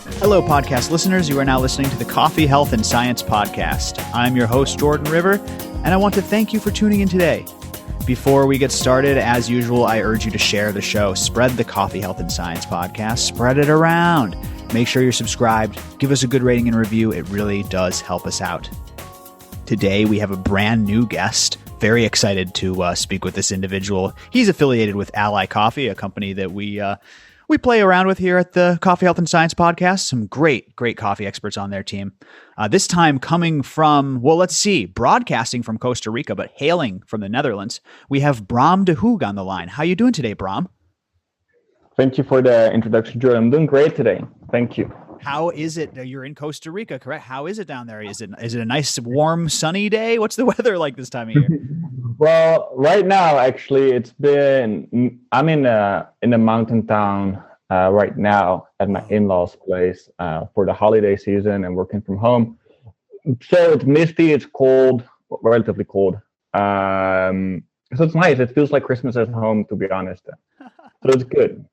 Hello, podcast listeners. You are now listening to the Coffee, Health, and Science Podcast. I'm your host, Jordan River, and I want to thank you for tuning in today. Before we get started, as usual, I urge you to share the show. Spread the Coffee, Health, and Science Podcast. Spread it around. Make sure you're subscribed. Give us a good rating and review. It really does help us out. Today, we have a brand new guest. Very excited to speak with this individual. He's affiliated with Ally Coffee, a company that we play around with here at the Coffee, Health, and Science Podcast. Some great coffee experts on their team. This time coming from, broadcasting from Costa Rica, but hailing from the Netherlands, we have Bram De Hoog on the line. How are you doing today, Bram? Thank you for the introduction, Jordan. I'm doing great today. Thank you. How is it? You're in Costa Rica, correct? How is it down there? Is it a nice, warm, sunny day? What's the weather like this time of year? Well, right now, actually, I'm in a mountain town right now at my in-laws' place for the holiday season and working from home. So it's misty, it's cold, relatively cold. So it's nice. It feels like Christmas at home, to be honest. So it's good.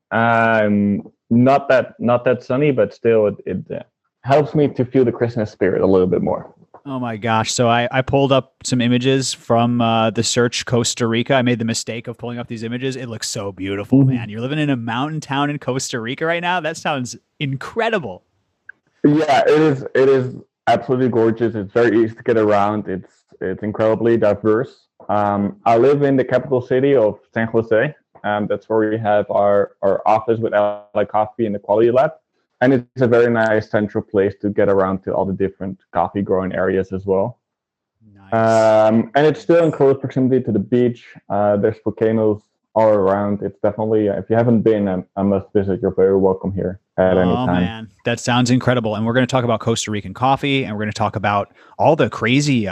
Not that sunny, but still it helps me to feel the Christmas spirit a little bit more. Oh my gosh. So I pulled up some images from the search Costa Rica. I made the mistake of pulling up these images. It looks so beautiful, man. You're living in a mountain town in Costa Rica right now. That sounds incredible. Yeah, it is absolutely gorgeous. It's very easy to get around. It's incredibly diverse. I live in the capital city of San Jose. That's where we have our office with Ally Coffee in the quality lab. And it's a very nice central place to get around to all the different coffee growing areas as well. Nice. And it's still in close proximity to the beach. There's volcanoes all around. It's definitely, if you haven't been, I must visit. You're very welcome here at any time. Oh man, that sounds incredible. And we're going to talk about Costa Rican coffee, and we're going to talk about all the crazy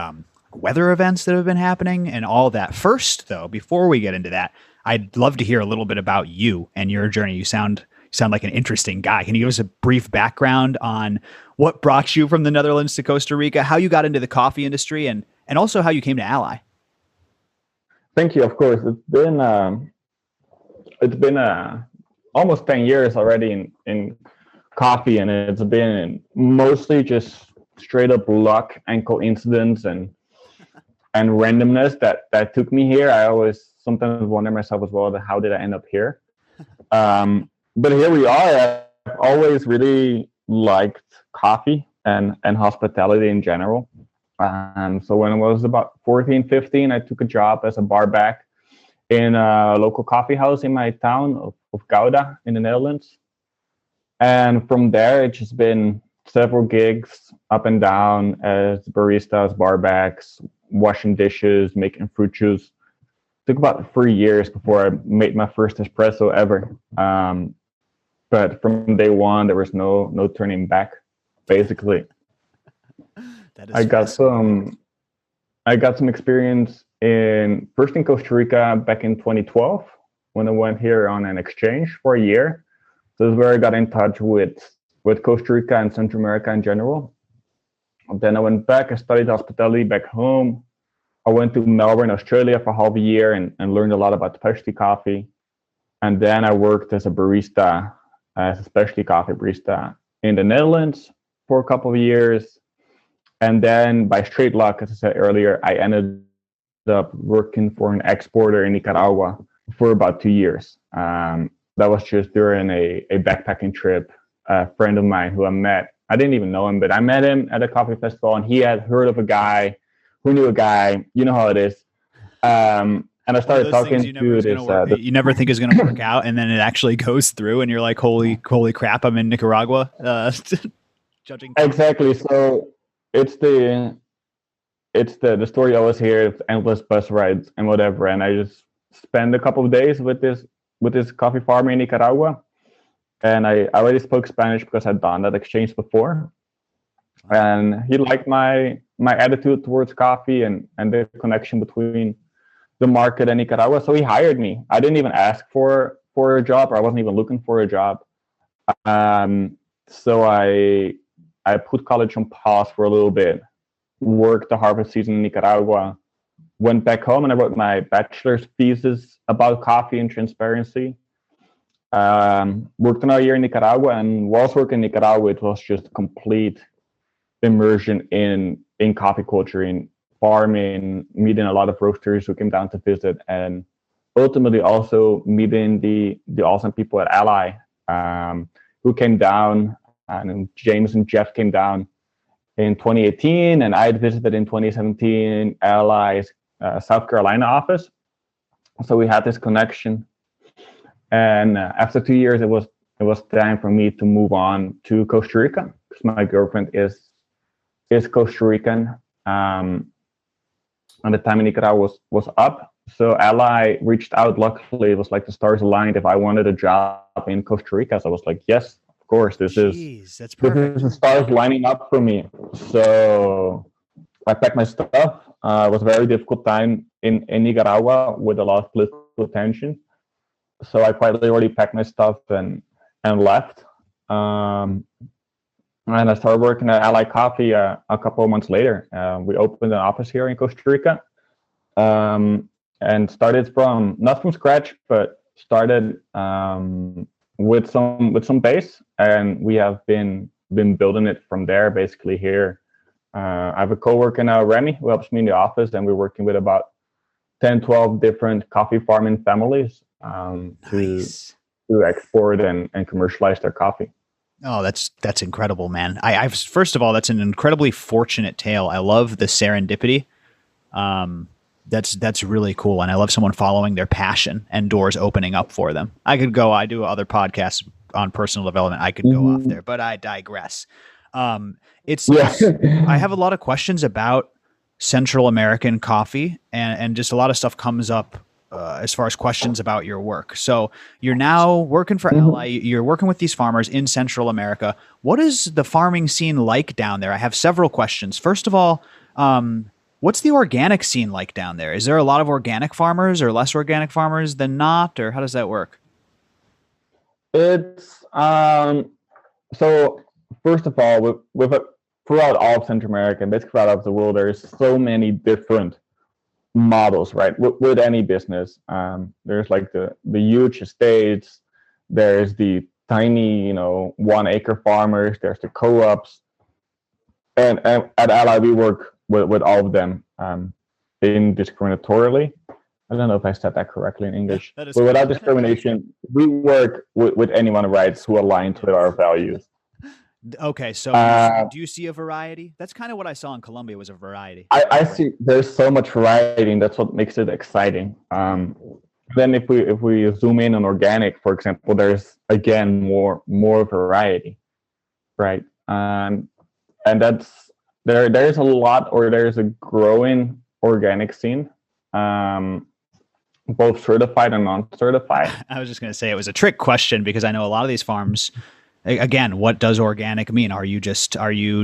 weather events that have been happening and all that. First, though, before we get into that, I'd love to hear a little bit about you and your journey. You sound like an interesting guy. Can you give us a brief background on what brought you from the Netherlands to Costa Rica, how you got into the coffee industry, and also how you came to Ally? Thank you. Of course, it's been almost 10 years already in coffee, and it's been mostly just straight up luck and coincidence and randomness that took me here. I always sometimes wonder myself as well, how did I end up here? But here we are. I've always really liked coffee and hospitality in general. So when I was about 14, 15, I took a job as a bar back in a local coffee house in my town of Gouda in the Netherlands. And from there, it's just been several gigs up and down as baristas, bar backs, washing dishes, making fruit juice. Took about 3 years before I made my first espresso ever. But from day one, there was no turning back, basically. I got some experience first in Costa Rica back in 2012 when I went here on an exchange for a year. So that's where I got in touch with Costa Rica and Central America in general. Then I went back, I studied hospitality back home. I went to Melbourne, Australia for half a year and learned a lot about specialty coffee. And then I worked as a barista, as a specialty coffee barista in the Netherlands for a couple of years. And then by straight luck, as I said earlier, I ended up working for an exporter in Nicaragua for about 2 years. That was just during a backpacking trip. A friend of mine who I met, I didn't even know him, but I met him at a coffee festival and he had heard of a guy who knew a guy, you know how it is. And I started talking to this. You never think it's going to work out, and then it actually goes through, and you're like, "Holy crap! I'm in Nicaragua." Judging. Exactly. So it's the story I always hear of endless bus rides and whatever. And I just spent a couple of days with this coffee farmer in Nicaragua, and I already spoke Spanish because I'd done that exchange before. And he liked my attitude towards coffee and the connection between the market and Nicaragua. So he hired me. I didn't even ask for a job, or I wasn't even looking for a job. So I put college on pause for a little bit, worked the harvest season in Nicaragua, went back home, and I wrote my bachelor's thesis about coffee and transparency. Worked another year in Nicaragua, and whilst working in Nicaragua, it was just complete immersion in coffee culture, in farming, meeting a lot of roasters who came down to visit, and ultimately also meeting the awesome people at Ally, who came down, and James and Jeff came down in 2018, and I had visited in 2017 Ally's South Carolina office. So we had this connection, and after 2 years, it was time for me to move on to Costa Rica because my girlfriend is Costa Rican. And the time in Nicaragua was up. So Ally reached out. Luckily, it was like the stars aligned if I wanted a job in Costa Rica. So I was like, yes, of course, That's perfect. This is the stars lining up for me. So I packed my stuff. It was a very difficult time in Nicaragua with a lot of political tension. So I quietly already packed my stuff and left. And I started working at Ally Coffee a couple of months later. We opened an office here in Costa Rica, and started not from scratch, but started with some base, and we have been building it from there. Basically, here I have a coworker now, Remy, who helps me in the office, and we're working with about 10, 12 different coffee farming families to export and commercialize their coffee. Oh, that's incredible, man. I first of all, that's an incredibly fortunate tale. I love the serendipity. That's really cool. And I love someone following their passion and doors opening up for them. I do other podcasts on personal development. I could go off there, but I digress. I have a lot of questions about Central American coffee, and just a lot of stuff comes up as far as questions about your work. So you're now working for Ally. You're working with these farmers in Central America. What is the farming scene like down there? I have several questions. First of all, what's the organic scene like down there? Is there a lot of organic farmers or less organic farmers than not, or how does that work? It's so first of all, throughout all of Central America, and basically throughout the world, there's so many different models, right? With any business, there's like the huge estates, there's the tiny 1 acre farmers, there's the co-ops, and at Ally we work with all of them indiscriminatorily. I don't know if I said that correctly in English, but without discrimination, we work with anyone, right, who aligns with our values. Okay, so do you see a variety? That's kind of what I saw in Colombia, was a variety. I see there's so much variety, and that's what makes it exciting. Then if we zoom in on organic, for example, there's again more variety, right? And that's there's a lot, or there's a growing organic scene, both certified and non-certified. I was just going to say it was a trick question because I know a lot of these farms. Again, what does organic mean? Are you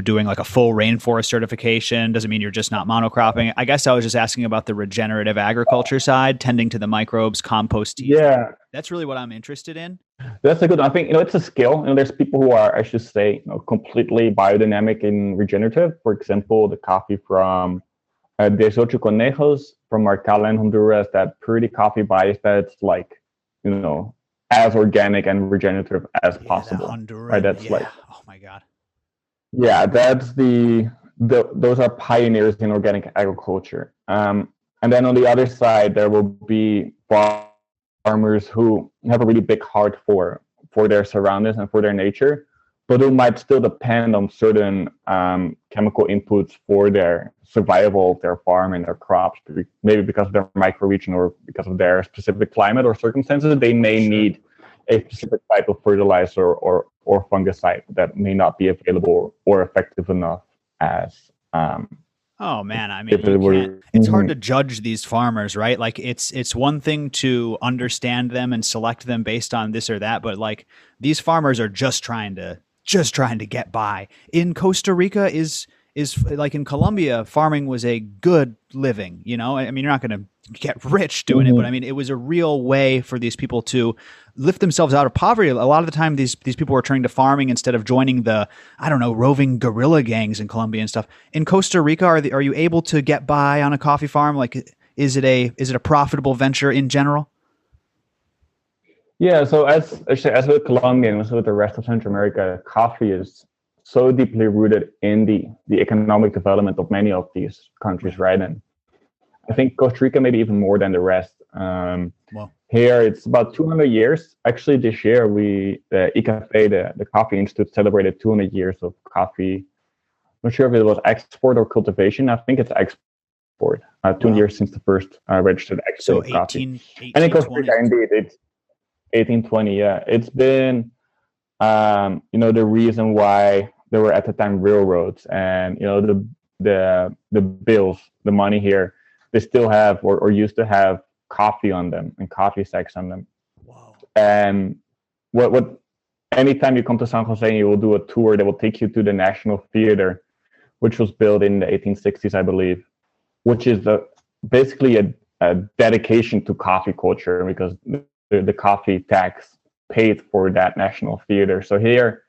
doing like a full rainforest certification? Does it mean you're just not monocropping? I guess I was just asking about the regenerative agriculture side, tending to the microbes, compost tea. Yeah. That's really what I'm interested in. That's a good one. I think, it's a skill. There's people who are, I should say, completely biodynamic and regenerative. For example, the coffee from Desocho Conejos from Marcala in Honduras, that purity coffee bias that's like, as organic and regenerative as possible. Right? That's like, oh my God. Yeah, that's those are pioneers in organic agriculture. And then on the other side, there will be farmers who have a really big heart for their surroundings and for their nature, but who might still depend on certain chemical inputs for their survival of their farm and their crops, maybe because of their microregion or because of their specific climate or circumstances. They may need a specific type of fertilizer or fungicide that may not be available or effective enough as oh man, I mean, it's hard to judge these farmers, right? Like it's one thing to understand them and select them based on this or that, but like these farmers are just trying to get by. In Costa Rica is like in Colombia, farming was a good living, I mean, you're not going to get rich doing it, but I mean, it was a real way for these people to lift themselves out of poverty. A lot of the time, these people were turning to farming instead of joining the, roving guerrilla gangs in Colombia and stuff. In Costa Rica, are you able to get by on a coffee farm? Like, is it a profitable venture in general? Yeah, so as with Colombia and also with the rest of Central America, coffee is so deeply rooted in the economic development of many of these countries, Right. right? And I think Costa Rica maybe even more than the rest. Well, Here it's about 200 years. Actually, this year the ICAFE, the Coffee Institute, celebrated 200 years of coffee. Not sure if it was export or cultivation. I think it's export. 200 wow. years since the first registered export So of coffee. 18, And in eighteen Costa twenty. Rica, indeed, it's 1820. Yeah, it's been the reason why there were at the time railroads and the bills, the money here, they still have or used to have coffee on them and coffee sacks on them. Whoa. And what anytime you come to San Jose, you will do a tour that will take you to the National Theater, which was built in the 1860s, I believe, which is basically a dedication to coffee culture because the coffee tax paid for that National Theater. So here,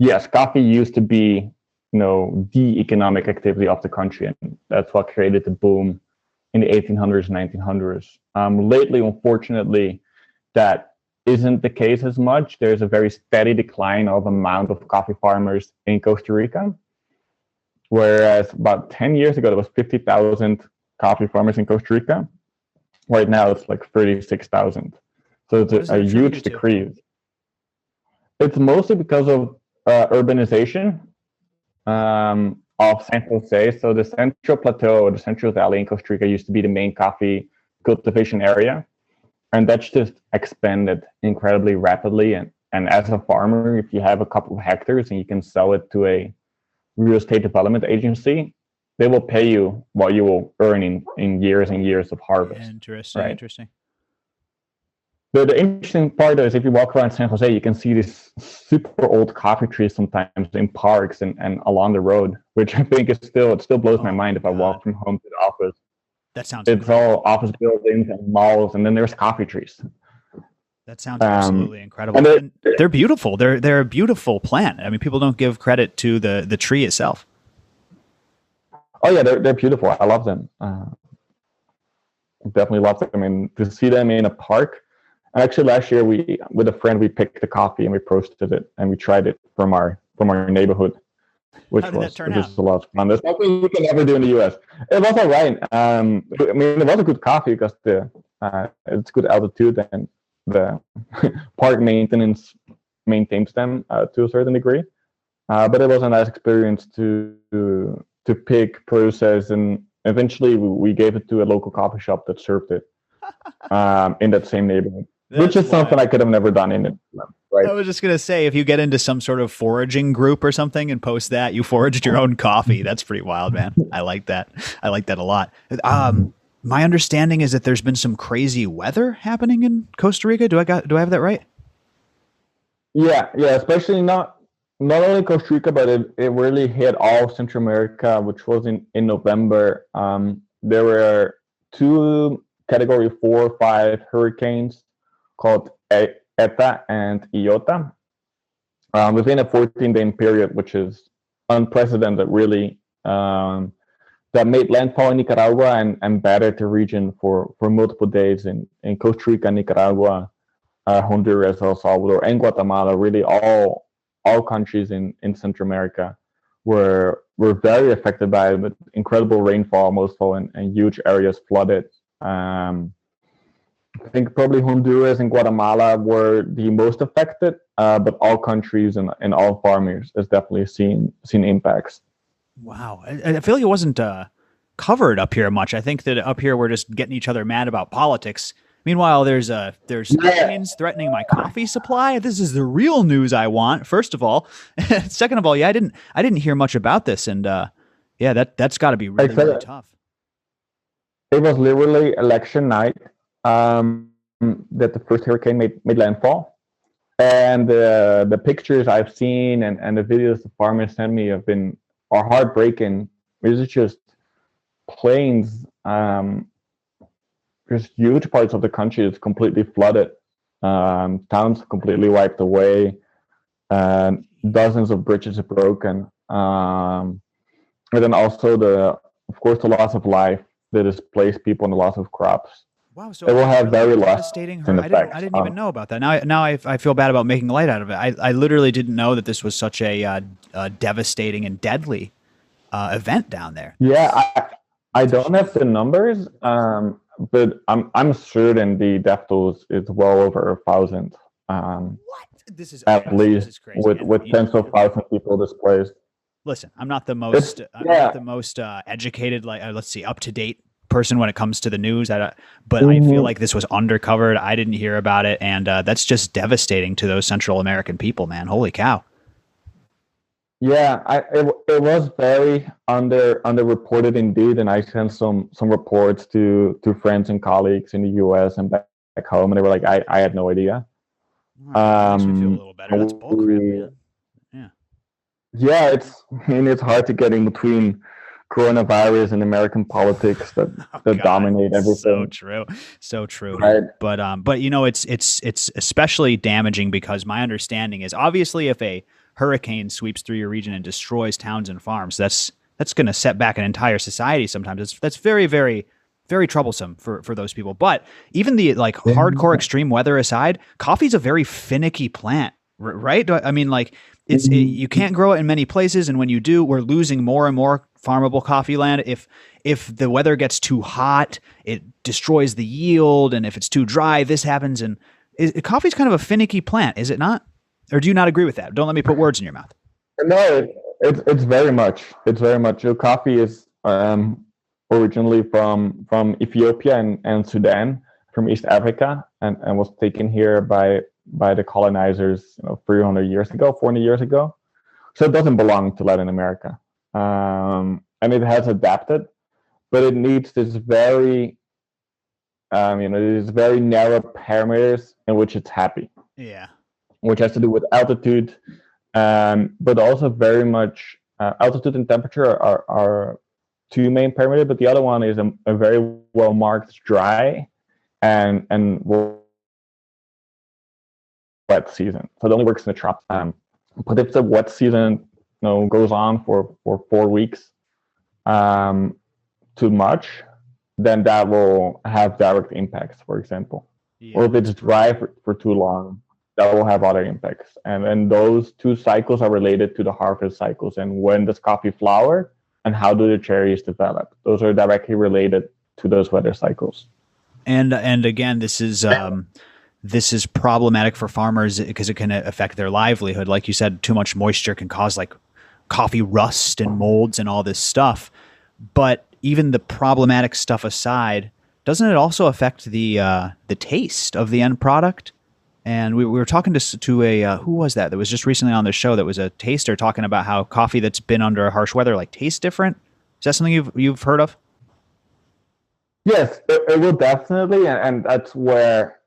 yes, coffee used to be, the economic activity of the country, and that's what created the boom in the 1800s, 1900s. Lately, unfortunately, that isn't the case as much. There's a very steady decline of amount of coffee farmers in Costa Rica, whereas about 10 years ago, there was 50,000 coffee farmers in Costa Rica. Right now, it's like 36,000. So it's What is a that huge attributed to? decrease. It's mostly because of urbanization of San Jose. So the Central Plateau, the Central Valley in Costa Rica used to be the main coffee cultivation area. And that's just expanded incredibly rapidly. And as a farmer, if you have a couple of hectares and you can sell it to a real estate development agency, they will pay you what you will earn in years and years of harvest. Interesting. Right. Interesting. The interesting part is if you walk around San Jose, you can see these super old coffee trees sometimes in parks and along the road, which I think it still blows my mind if I walk from home to the office. That sounds It's incredible. all office buildings and malls, and then there's coffee trees. That sounds absolutely incredible. And they're beautiful. They're a beautiful plant. I mean, people don't give credit to the tree itself. Oh yeah, they're beautiful. I love them. Definitely love them. I mean, to see them in a park. Actually, last year with a friend we picked the coffee and we roasted it and we tried it from our neighborhood, which was a lot of fun. There's nothing we can ever do in the U.S. It was all right. I mean, it was a good coffee because it's good altitude and the park maintenance maintains them to a certain degree. But it was a nice experience to pick, process, and eventually we gave it to a local coffee shop that served it in that same neighborhood. Which is something I could have never done in it. Right? I was just going to say, if you get into some sort of foraging group or something and post that, you foraged your own coffee. That's pretty wild, man. I like that. I like that a lot. My understanding is that there's been some crazy weather happening in Costa Rica. Do I have that right? Yeah. Especially not only Costa Rica, but it really hit all Central America, which was in November. There were two Category 4 or 5 hurricanes called Eta and Iota within a 14-day period, which is unprecedented, really, that made landfall in Nicaragua and battered the region for multiple days in Costa Rica, Nicaragua, Honduras, El Salvador, and Guatemala. Really, all countries in Central America were very affected by it, with incredible rainfall, mostly, and huge areas flooded. I think probably Honduras and Guatemala were the most affected, but all countries and all farmers has definitely seen impacts. Wow. I feel like it wasn't covered up here much. I think that up here we're just getting each other mad about politics. Meanwhile, there's hurricanes threatening my coffee supply. This is the real news I want, first of all. Second of all, I didn't hear much about this, and that's got to be really, really tough. It was literally election night that the first hurricane made landfall, and the pictures I've seen and the videos the farmers sent me are heartbreaking. It's just plains, just huge parts of the country is completely flooded, towns completely wiped away, dozens of bridges are broken, and then also of course the loss of life, the displaced people, and the loss of crops. Wow, so it it will had have really very devastating. lasting effects. I didn't even know about that. Now I feel bad about making light out of it. I literally didn't know that this was such a devastating and deadly event down there. Yeah, I don't have the numbers, but I'm certain the death toll is well over 1,000, What? This is at okay. This least is crazy. And with tens of thousands of people displaced. listen, I'm not the It's most yeah. educated, like let's see, up to date person when it comes to the news. But I feel Mhm. like this was undercovered. I didn't hear about it, and that's just devastating to those Central American people, man. Holy cow! Yeah, it was very underreported indeed, and I sent some reports to friends and colleagues in the U.S. and back home, and they were like, I had no idea. All right, well, that makes me feel a little better. That's bullcrap, We, man. Yeah. yeah, I mean, it's hard to get in between coronavirus and American politics Oh that God, dominate so everything, true, so true. right? But you know, it's especially damaging because my understanding is obviously if a hurricane sweeps through your region and destroys towns and farms, that's going to set back an entire society. Sometimes that's very troublesome for those people. But even the like hardcore extreme weather aside, coffee's a very finicky plant, right? I mean, like you can't grow it in many places, and when you do, we're losing more and more farmable coffee land. If the weather gets too hot, it destroys the yield, and if it's too dry, this happens. And coffee's kind of a finicky plant, is it not? Or do you not agree with that? Don't let me put words in your mouth. No, it's very much. It's very much. So coffee is originally from Ethiopia and Sudan, from East Africa, and was taken here by the colonizers, 300 years ago, 400 years ago. So it doesn't belong to Latin America, and it has adapted, but it needs this these very narrow parameters in which it's happy, Yeah. which has to do with altitude, but also very much altitude and temperature are two main parameters. But the other one is a very well marked dry and wet season. So it only works in the tropics. But if the wet season goes on for 4 weeks, too much, then that will have direct impacts. For example, Yeah. or if it's dry for too long, that will have other impacts. And those two cycles are related to the harvest cycles and when does coffee flower and how do the cherries develop. Those are directly related to those weather cycles. And again, this is problematic for farmers because it can affect their livelihood. Like you said, too much moisture can cause like coffee rust and molds and all this stuff. But even the problematic stuff aside, doesn't it also affect the taste of the end product? And we were talking to a who was that was just recently on the show that was a taster talking about how coffee that's been under harsh weather like tastes different. Is that something you've heard of? Yes, it will definitely, and that's where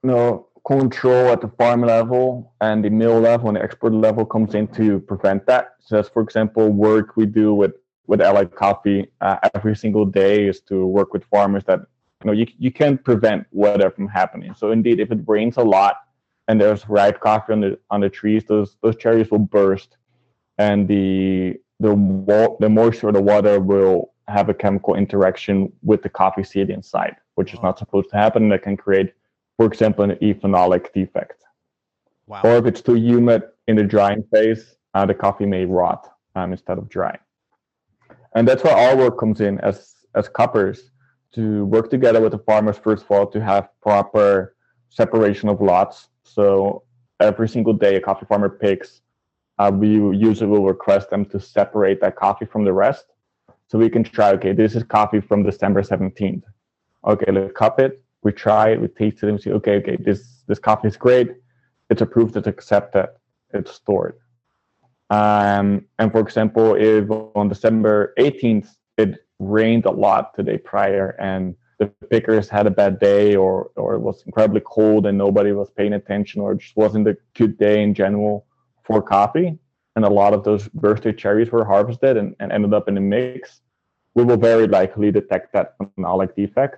control at the farm level and the mill level and the export level comes in to prevent that. So that's, for example, work we do with Allied Coffee every single day is to work with farmers that you can't prevent weather from happening. So indeed, if it rains a lot and there's ripe coffee on the trees, those cherries will burst, and the moisture of the water will have a chemical interaction with the coffee seed inside, which is not supposed to happen. That can create, for example, an phenolic defect. Wow. Or if it's too humid in the drying phase, the coffee may rot instead of dry. And that's where our work comes in as cuppers, to work together with the farmers, first of all, to have proper separation of lots. So every single day a coffee farmer picks, we usually will request them to separate that coffee from the rest. So we can try, okay, this is coffee from December 17th. Okay, let's cup it. We try it, we taste it, and we see, okay, this coffee is great. It's approved, it's accepted, it's stored. And for example, if on December 18th, it rained a lot the day prior and the pickers had a bad day, or it was incredibly cold and nobody was paying attention, or it just wasn't a good day in general for coffee, and a lot of those birthday cherries were harvested and ended up in the mix, we will very likely detect that phenolic defect,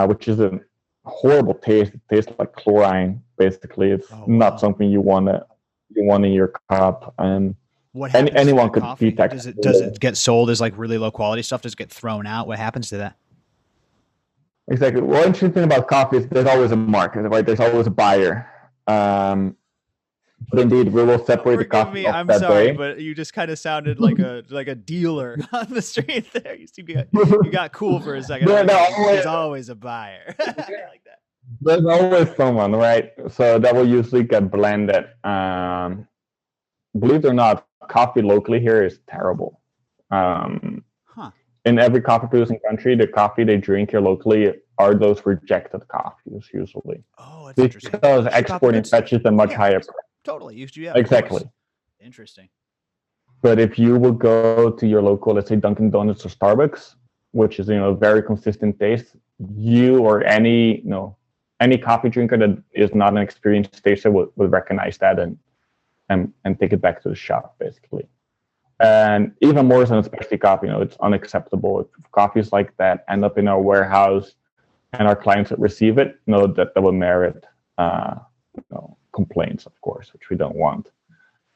which is a horrible taste. It tastes like chlorine, basically. It's not something you want in your cup. And what happens anyone to could coffee? detect. Does it get sold as like really low quality stuff? Does it get thrown out? What happens to that? Exactly. Well, interesting thing about coffee is there's always a market, right? There's always a buyer. But indeed, we will separate the Forgive coffee me, off I'm that sorry, day. but you just kind of sounded like a dealer on the street there. You got cool for a second. There's There's always a buyer. I like that. there's always someone, right? So that will usually get blended. Believe it or not, coffee locally here is terrible. Um, Huh. in every coffee producing country, the coffee they drink here locally are those rejected coffees usually, Oh, that's interesting. because Ship out the exporting good stuff. fetches a much Yeah, higher price. totally. Yeah, of Exactly. course. Interesting. But if you will go to your local, let's say Dunkin' Donuts or Starbucks, which is very consistent taste, you or any coffee drinker that is not an experienced taster will recognize that and take it back to the shop basically. And even more so, especially coffee, it's unacceptable if coffees like that end up in our warehouse and our clients that receive it, that will merit complaints, of course, which we don't want.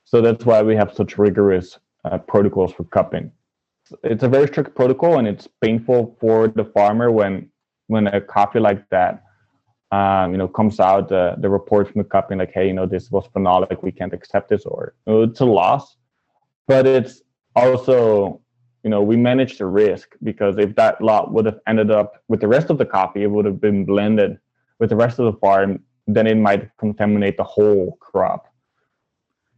So that's why we have such rigorous protocols for cupping. It's a very strict protocol, and it's painful for the farmer when a coffee like that, comes out, the report from the cupping like, hey, this was phenolic, we can't accept this, or it's a loss. But it's also, we manage the risk, because if that lot would have ended up with the rest of the coffee, it would have been blended with the rest of the farm, then it might contaminate the whole crop.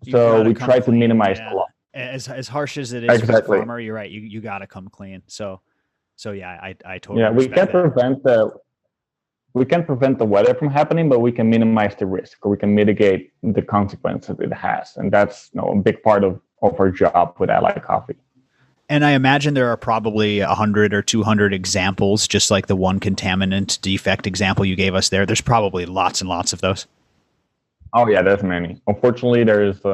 So we try to minimize the loss. As harsh as it is for the farmer, you're right. You got to come clean. So yeah, I totally. Yeah, we can't prevent the weather from happening, but we can minimize the risk, or we can mitigate the consequences it has, and that's a big part of our job with Ally Coffee. And I imagine there are probably 100 or 200 examples, just like the one contaminant defect example you gave us there. There's probably lots and lots of those. Oh yeah, there's many. Unfortunately, there's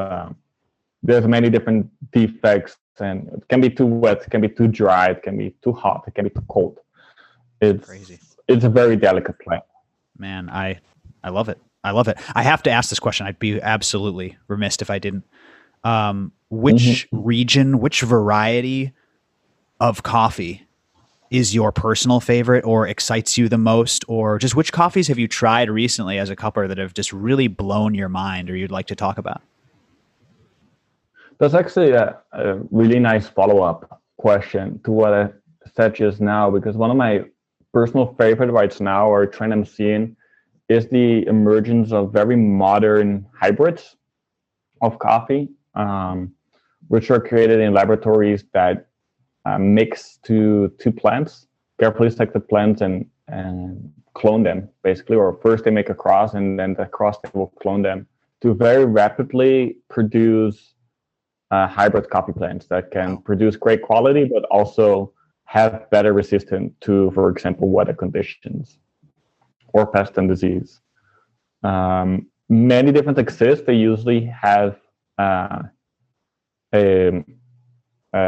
many different defects, and it can be too wet, it can be too dry, it can be too hot, it can be too cold. It's crazy. It's a very delicate plant. Man, I love it. I love it. I have to ask this question. I'd be absolutely remiss if I didn't. Which region, which variety of coffee is your personal favorite or excites you the most? Or just which coffees have you tried recently as a cupper that have just really blown your mind or you'd like to talk about? That's actually a really nice follow-up question to what I said just now, because one of my personal favorite right now, or trend I'm seeing, is the emergence of very modern hybrids of coffee, which are created in laboratories that mix two plants, carefully select the plants and clone them, basically. Or first they make a cross, and then the cross they will clone them to very rapidly produce hybrid coffee plants that can produce great quality, but also have better resistance to, for example, weather conditions or pest and disease. Many different exist. They usually have they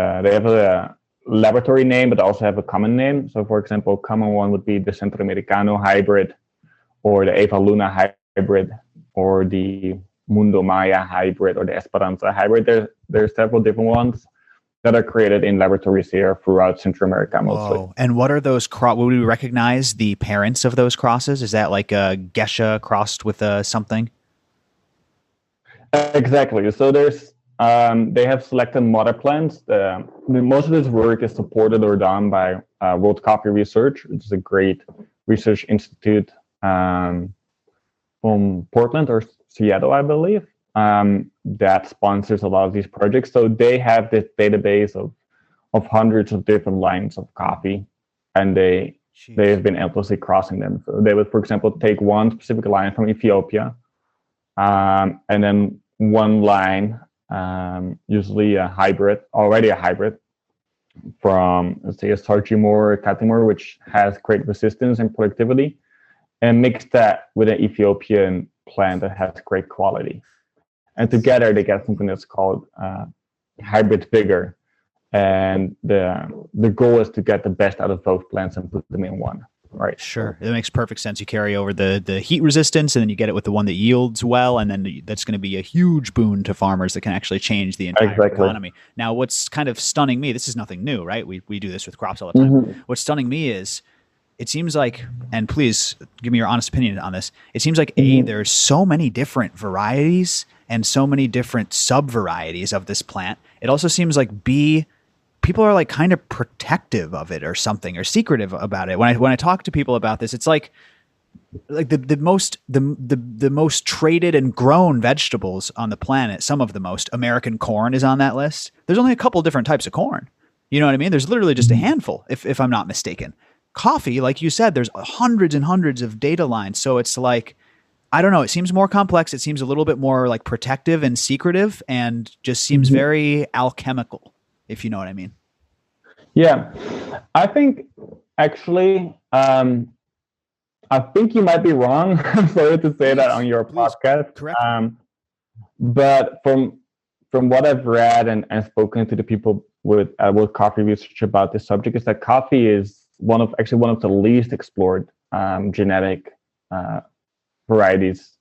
have a laboratory name, but also have a common name. So, for example, a common one would be the Centroamericano hybrid, or the Eva Luna hybrid, or the Mundo Maya hybrid, or the Esperanza hybrid. There are several different ones that are created in laboratories here throughout Central America mostly. Whoa. And what are those? Would we recognize the parents of those crosses? Is that like a Gesha crossed with something? Exactly. So there's they have selected mother plants. Most of this work is supported or done by World Coffee Research, which is a great research institute from Portland or Seattle, I believe, that sponsors a lot of these projects. So they have this database of hundreds of different lines of coffee, and they have been endlessly crossing them. So they would, for example, take one specific line from Ethiopia, and then one line, usually already a hybrid from, let's say, a Sarchimor Katimor, which has great resistance and productivity, and mix that with an Ethiopian plant that has great quality. And together they get something that's called hybrid vigor. And the goal is to get the best out of both plants and put them in one. Right. Sure. It makes perfect sense. You carry over the heat resistance, and then you get it with the one that yields well, and then that's going to be a huge boon to farmers that can actually change the entire economy. Now, what's kind of stunning me, this is nothing new, right? We do this with crops all the time. What's stunning me is it seems like, and please give me your honest opinion on this. It seems like A, there's so many different varieties and so many different sub varieties of this plant. It also seems like B, people are like kind of protective of it or something, or secretive about it. When I talk to people about this, it's like the most traded and grown vegetables on the planet. Some of the most. American corn is on that list. There's only a couple different types of corn. You know what I mean? There's literally just a handful, if I'm not mistaken. Coffee, like you said, there's hundreds and hundreds of data lines. So it's like, I don't know. It seems more complex. It seems a little bit more like protective and secretive, and just seems very alchemical, if you know what I mean. Yeah, I think actually, I think you might be wrong. I'm sorry to say that on your podcast. Correct. But from what I've read and spoken to the people with coffee research about this subject, is that coffee is one of the least explored genetic varieties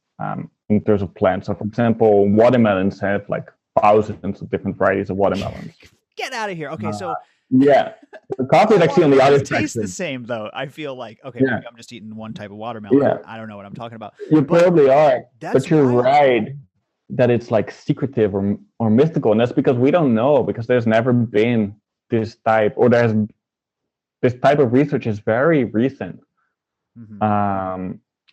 in terms of plants. So, for example, watermelons have like thousands of different varieties of watermelons. Get out of here. Okay, so yeah, the coffee is actually on the other side. It tastes the same though. I feel like maybe I'm just eating one type of watermelon. Yeah. I don't know what I'm talking about. You probably are, but you're wild. right that it's like secretive or mystical, and that's because we don't know, because there's never been this type of research is very recent.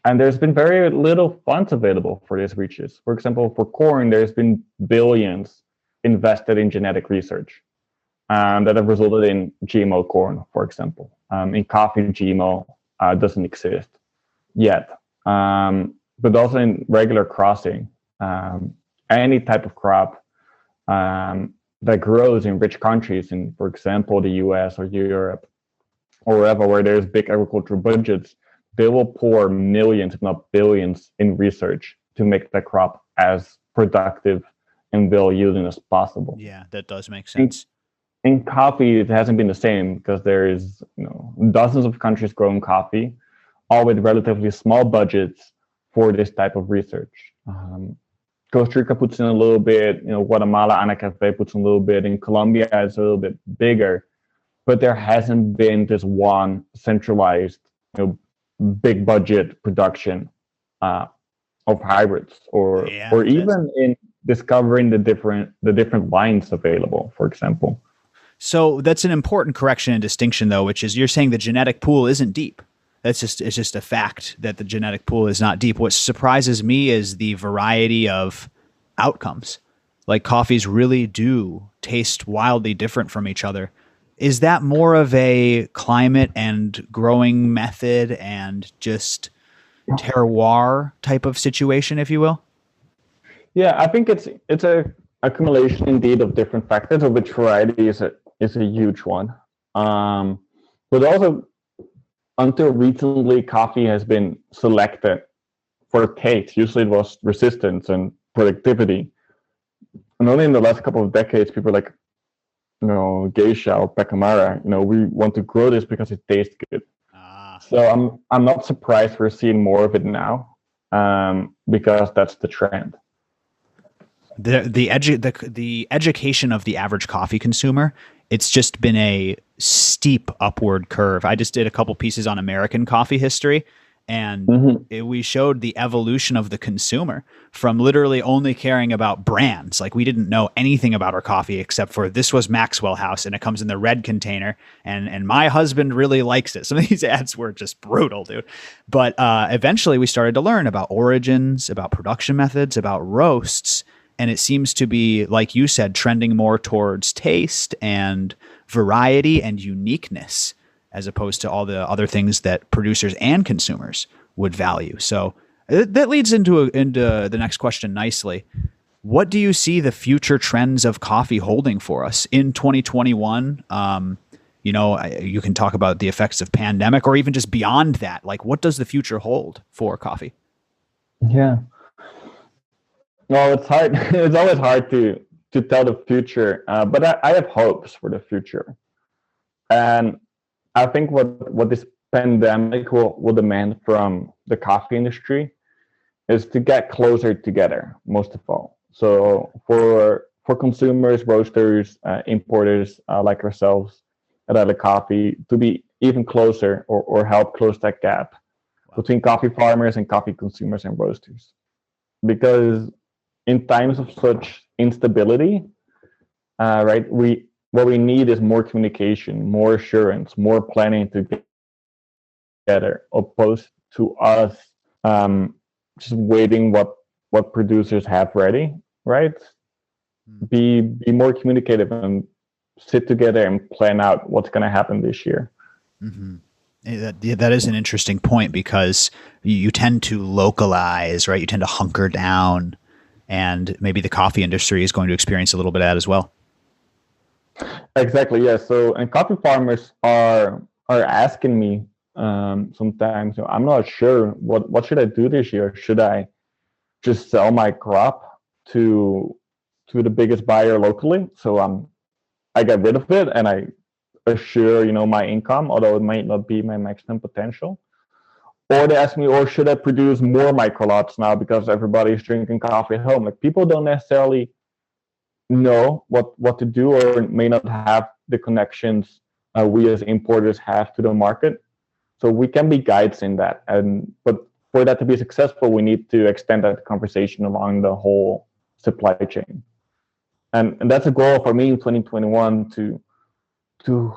And there's been very little funds available for these research. For example, for corn, there's been billions invested in genetic research that have resulted in GMO corn, for example. In coffee, GMO doesn't exist yet. But also in regular crossing, any type of crop that grows in rich countries, in, for example, the US or Europe, or wherever where there's big agricultural budgets, they will pour millions, if not billions, in research to make the crop as productive and well yielding as possible. Yeah, that does make sense. In coffee, it hasn't been the same, because there is dozens of countries growing coffee, all with relatively small budgets for this type of research. Costa Rica puts in a little bit, Guatemala, Anacafe puts in a little bit, in Colombia it's a little bit bigger, but there hasn't been this one centralized, big budget production of hybrids, or even in discovering the different lines available, for example. So that's an important correction and distinction, though, which is you're saying the genetic pool isn't deep. It's just a fact that the genetic pool is not deep. What surprises me is the variety of outcomes. Like, coffees really do taste wildly different from each other. Is that more of a climate and growing method and just terroir type of situation, if you will? Yeah, I think it's a accumulation indeed of different factors, of which variety is a huge one. But also, until recently, coffee has been selected for taste. Usually it was resistance and productivity. And only in the last couple of decades, people are like, geisha or pacamara, we want to grow this because it tastes good. So I'm not surprised we're seeing more of it now, because that's the trend. The education of the average coffee consumer, it's just been a steep upward curve. I just did a couple pieces on American coffee history, and we showed the evolution of the consumer from literally only caring about brands. Like, we didn't know anything about our coffee except for this was Maxwell House and it comes in the red container, and my husband really likes it. Some of these ads were just brutal, dude. But eventually we started to learn about origins, about production methods, about roasts. And it seems to be, like you said, trending more towards taste and variety and uniqueness, as opposed to all the other things that producers and consumers would value. So that leads into the next question nicely. What do you see the future trends of coffee holding for us in 2021? You can talk about the effects of pandemic, or even just beyond that. Like, what does the future hold for coffee? Yeah. Well, it's hard. It's always hard to tell the future, but I have hopes for the future. And I think what this pandemic will demand from the coffee industry is to get closer together, most of all. So for consumers, roasters, importers like ourselves at Other Coffee, to be even closer or help close that gap between coffee farmers and coffee consumers and roasters. Because in times of such instability, right, what we need is more communication, more assurance, more planning together, opposed to us just waiting what producers have ready, right? Be more communicative and sit together and plan out what's going to happen this year. Mm-hmm. That is an interesting point, because you tend to localize, right? You tend to hunker down, and maybe the coffee industry is going to experience a little bit of that as well. Exactly. Yeah. So, and coffee farmers are asking me sometimes, I'm not sure what should I do this year. Should I just sell my crop to the biggest buyer locally, so I get rid of it and I assure my income, although it might not be my maximum potential? Or they ask me, or should I produce more micro lots now because everybody's drinking coffee at home? Like, people don't necessarily know what to do, or may not have the connections we as importers have to the market. So we can be guides in that, but for that to be successful, we need to extend that conversation along the whole supply chain. And that's a goal for me in 2021, to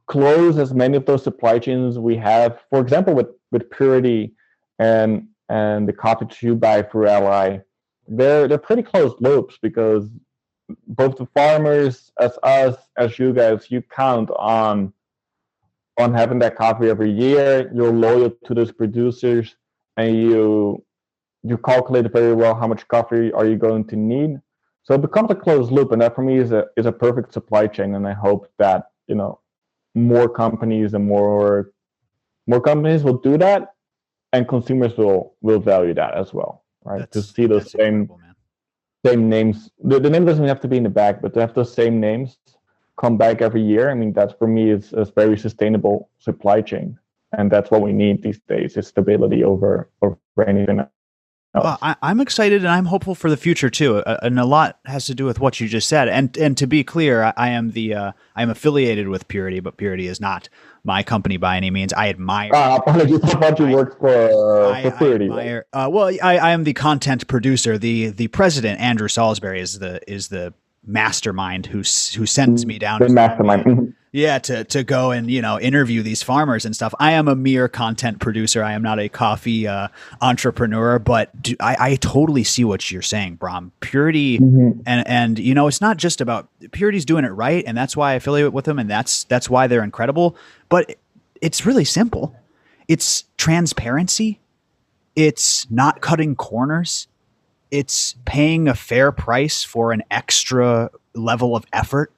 close as many of those supply chains we have. For example, with Purity and the coffee that you buy through Ally, they're pretty closed loops, because both the farmers, as us, as you guys, you count on having that coffee every year. You're loyal to those producers, and you calculate very well how much coffee are you going to need. So it becomes a closed loop, and that for me is a perfect supply chain. And I hope that more companies and more companies will do that, and consumers will value that as well, right? To see those same names. The name doesn't have to be in the back, but to have those same names come back every year. I mean, that's for me is a very sustainable supply chain, and that's what we need these days: is stability over anything else. Well, I'm excited, and I'm hopeful for the future too, and a lot has to do with what you just said. And to be clear, I am affiliated with Purity, but Purity is not my company by any means. I admire. Apologies, I thought you worked for Purity. I am the content producer. The president, Andrew Salisbury, is the mastermind who sends me down. The mastermind. Yeah, to go and interview these farmers and stuff. I am a mere content producer. I am not a coffee entrepreneur, but I totally see what you're saying, Bram. Purity, and it's not just about Purity's doing it right, and that's why I affiliate with them, and that's why they're incredible. But it's really simple. It's transparency. It's not cutting corners. It's paying a fair price for an extra level of effort.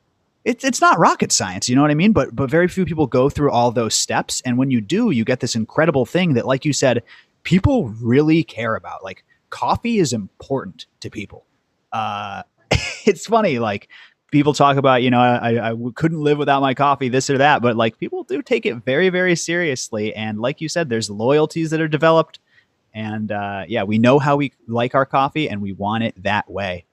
It's not rocket science, you know what I mean? But very few people go through all those steps. And when you do, you get this incredible thing that, like you said, people really care about. Like, coffee is important to people. It's funny, like, people talk about, I couldn't live without my coffee, this or that. But like, people do take it very, very seriously. And like you said, there's loyalties that are developed. And we know how we like our coffee, and we want it that way.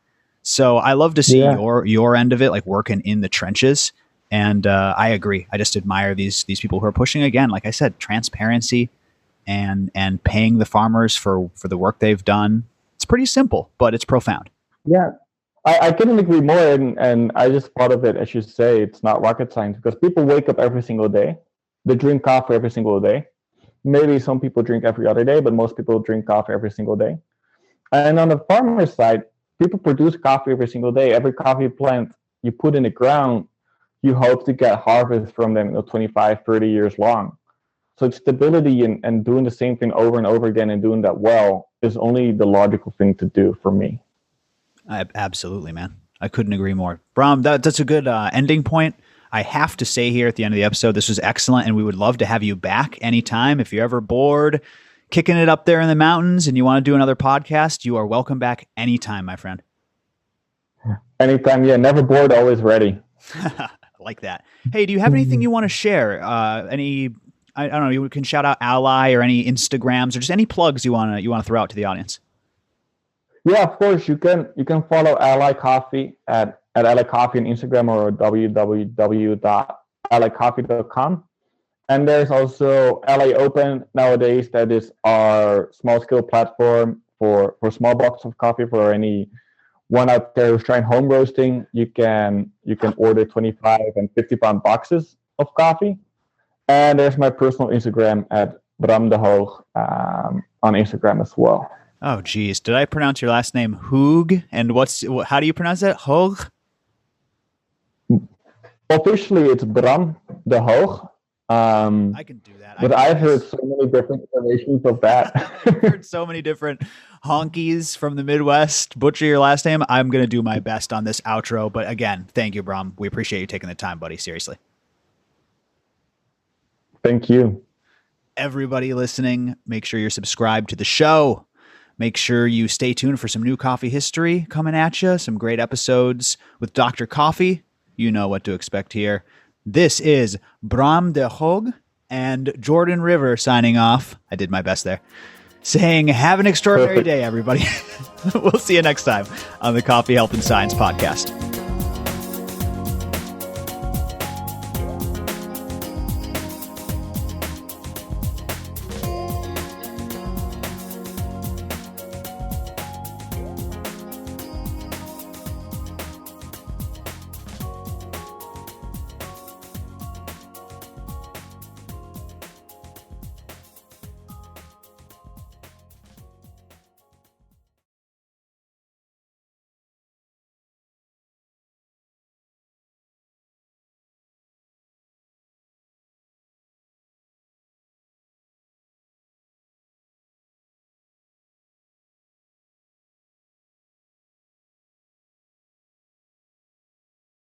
So I love to see your end of it, like working in the trenches. And I agree. I just admire these people who are pushing, again, like I said, transparency and paying the farmers for the work they've done. It's pretty simple, but it's profound. Yeah, I couldn't agree more. And I just thought of it, as you say, it's not rocket science, because people wake up every single day. They drink coffee every single day. Maybe some people drink every other day, but most people drink coffee every single day. And on the farmer's side, people produce coffee every single day. Every coffee plant you put in the ground, you hope to get harvest from them 25, 30 years long. So stability and doing the same thing over and over again and doing that well is only the logical thing to do for me. Absolutely, man. I couldn't agree more. Bram, that's a good ending point. I have to say here at the end of the episode, this was excellent, and we would love to have you back anytime. If you're ever bored kicking it up there in the mountains and you want to do another podcast, you are welcome back anytime, my friend. Anytime. Yeah. Never bored, always ready. Like that. Hey, do you have anything you want to share? I don't know, you can shout out Ally or any Instagrams or just any plugs you want to throw out to the audience. Yeah, of course. You can follow Ally Coffee at Ally Coffee on Instagram, or www.allycoffee.com. And there's also LA Open nowadays. That is our small scale platform for small box of coffee for any one out there who's trying home roasting. You can order 25 and 50 pound boxes of coffee. And there's my personal Instagram at Bram De Hoog on Instagram as well. Oh, geez. Did I pronounce your last name Hoog? And how do you pronounce that? Hoog? Officially, it's Bram De Hoog. I can do that. But I've heard so many different iterations of that. I've heard so many different honkies from the Midwest butcher your last name. I'm going to do my best on this outro. But again, thank you, Bram. We appreciate you taking the time, buddy. Seriously. Thank you. Everybody listening, make sure you're subscribed to the show. Make sure you stay tuned for some new coffee history coming at you. Some great episodes with Dr. Coffee. You know what to expect here. This is Bram De Hoog and Jordan River signing off. I did my best there. Saying, have an extraordinary day, everybody. We'll see you next time on the Coffee, Health, and Science podcast.